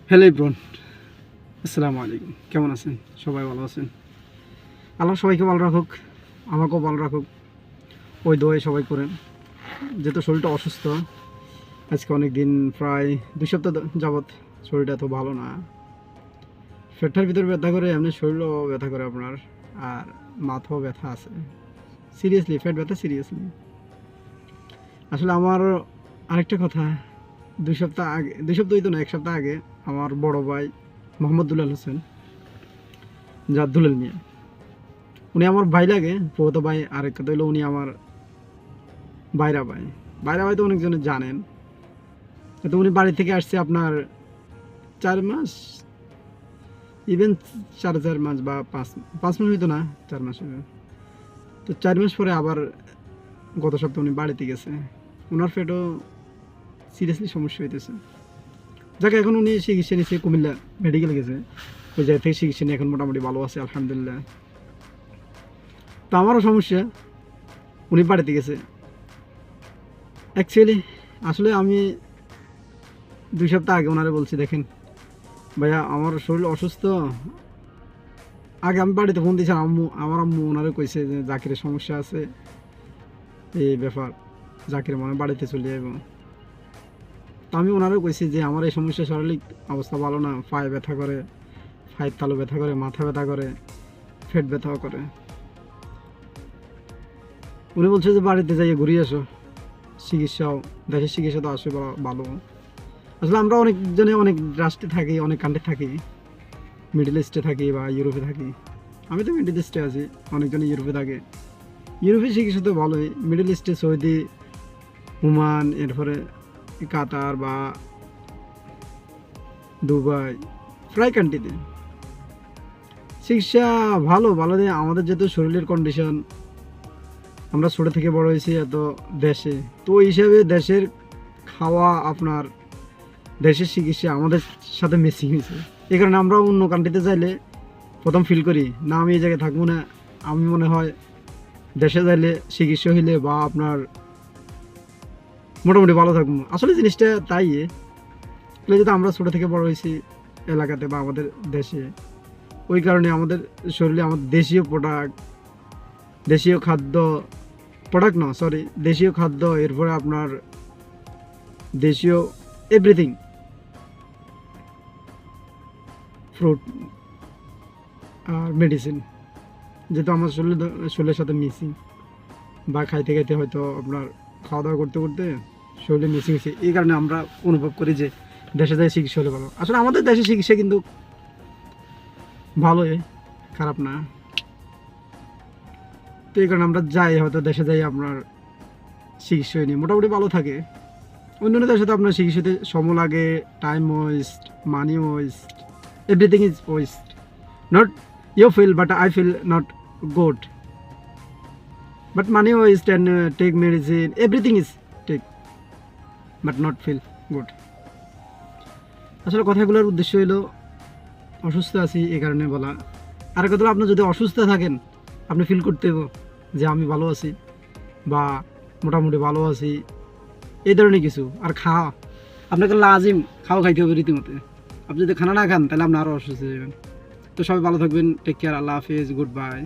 Hello everyone, আসসালামু আলাইকুম। কেমন আছেন? সবাই ভালো আছেন? আল্লাহ সবাইকে ভালো রাখুক, আমাকেও ভালো রাখুক, ওই দোয়াই সবাই করেন। যেহেতু শরীরটা অসুস্থ, আজকে অনেক দিন, প্রায় 2 সপ্তাহ যাবৎ শরীরটা তো ভালো না। পেটটার ভিতরে ব্যথা করে, এমনি শরীরও ব্যথা করে আপনার, আর মাথাও ব্যথা আছে। সিরিয়াসলি পেট ব্যথা, সিরিয়াসলি। আসলে আমার আরেকটা কথা, 2 সপ্তাহ আগে, 2 সপ্তাহই তো না, 1 সপ্তাহ আগে আমার বড় ভাই মোহাম্মদ দুলাল হোসেন, যার দুলাল মিয়া, উনি আমার ভাই লাগে, প্রত ভাই। আরেক কথা হলো উনি আমার বাইরা ভাই। বাইরা ভাই তো অনেকজনে জানেন। তো উনি বাড়ি থেকে আসছে আপনার 4 মাস, ইভেন 4.5 মাস বা 5 মাস হইতো না, 4 মাস হবে। তো 4 মাস পরে আবার গত সপ্তাহে উনি বাড়িতে গেছে। ওনার পেটও সিরিয়াসলি সমস্যা হইতেছে, যাকে এখন উনি চিকিৎসা নিচ্ছে, কুমিল্লা মেডিকেল গেছে, ওই জায়গা থেকে চিকিৎসা নিয়ে এখন মোটামুটি ভালো আছে, আলহামদুলিল্লাহ। তো আমারও সমস্যা, উনি বাড়িতে গেছে। অ্যাকচুয়ালি আসলে আমি 2 সপ্তাহ আগে ওনারে বলছি, দেখেন ভাইয়া আমার শরীর অসুস্থ। আগে আমি বাড়িতে ফোন দিয়েছিলাম, আমার আম্মু ওনারে কইছে যে জাকিরের সমস্যা আছে, এই ব্যাপার, জাকির মনে হয় বাড়িতে চলে যাবো। তো আমি ওনারেও কইছি যে আমার এই সমস্যা, শারীরিক অবস্থা ভালো না, পায়ে ব্যথা করে, পায়ের তালু ব্যথা করে, মাথা ব্যথা করে, পেট ব্যথাও করে। উনি বলছে যে বাড়িতে যাইয়ে ঘুরিয়ে আসো, চিকিৎসাও, দেশের চিকিৎসা তো আসবে ভালো। আসলে আমরা অনেকজনে অনেক রাষ্ট্রে থাকি, অনেক কান্ট্রি থাকি, মিডল ইস্টে থাকি বা ইউরোপে থাকি। আমি তো মিডল ইস্টে আছি, অনেকজনে ইউরোপে থাকে। ইউরোপের চিকিৎসা তো ভালোই, মিডল ইস্টে সৌদি, ওমান, এরপরে কাতার বা দুবাই, প্রায় কান্ট্রিতে চিকিৎসা ভালো ভালো দেয়। আমাদের যেহেতু শরীরের কন্ডিশন, আমরা ছোটো থেকে বড় হয়েছি এত দেশে, তো ওই হিসাবে দেশের খাওয়া, আপনার দেশের চিকিৎসা আমাদের সাথে মিসিং হয়েছে। এই কারণে আমরা অন্য কান্ট্রিতে যাইলে প্রথম ফিল করি না, আমি এই জায়গায় থাকবো না। আমি মনে হয় দেশে যাইলে চিকিৎসা হইলে বা আপনার মোটামুটি ভালো থাকবো। আসলে জিনিসটা তাই, যেহেতু আমরা ছোটো থেকে বড় হয়েছি এলাকাতে বা আমাদের দেশে, ওই কারণে আমাদের শরীরে আমাদের দেশীয় প্রোডাক্ট, দেশীয় খাদ্য, প্রোডাক্ট না সরি, দেশীয় খাদ্য, এরপরে আপনার দেশীয় এভরিথিং, ফ্রুট আর মেডিসিন, যেহেতু আমার শরীরের সাথে মিসিং, বা খাইতে খাইতে হয়তো আপনার খাওয়া দাওয়া করতে করতে শরীরে মিসিং হয়েছে। এই কারণে আমরা অনুভব করি যে দেশে যায় চিকিৎসা হলে ভালো। আসলে আমাদের দেশের চিকিৎসা কিন্তু ভালোই, খারাপ না। তো এই কারণে আমরা যাই, হয়তো দেশে যাই, আপনার চিকিৎসা নিয়ে মোটামুটি ভালো থাকে। অন্যান্য দেশে তো আপনার চিকিৎসাতে সময় লাগে, time waste, money waste, everything is waste. Not you feel, but I feel not good, but money waste and take medicine, everything is take, but not feel good. আসলে কথাগুলোর উদ্দেশ্য হলো অসুস্থ আছি এই কারণে বলা। আর কথা হলো, আপনি যদি অসুস্থ থাকেন, আপনি ফিল করতে হবে যে আমি ভালো আছি বা মোটামুটি ভালো আছি, এই ধরনের কিছু। আর খাওয়া, আপনাকে লাজিম খাওয়া খাইতে হবে রীতিমতো। আপনি যদি খানা না খান, তাহলে আপনি আরও অসুস্থ হয়ে যাবেন। তো সবাই ভালো থাকবেন, টেক কেয়ার, আল্লাহ হাফিজ, গুড বাই।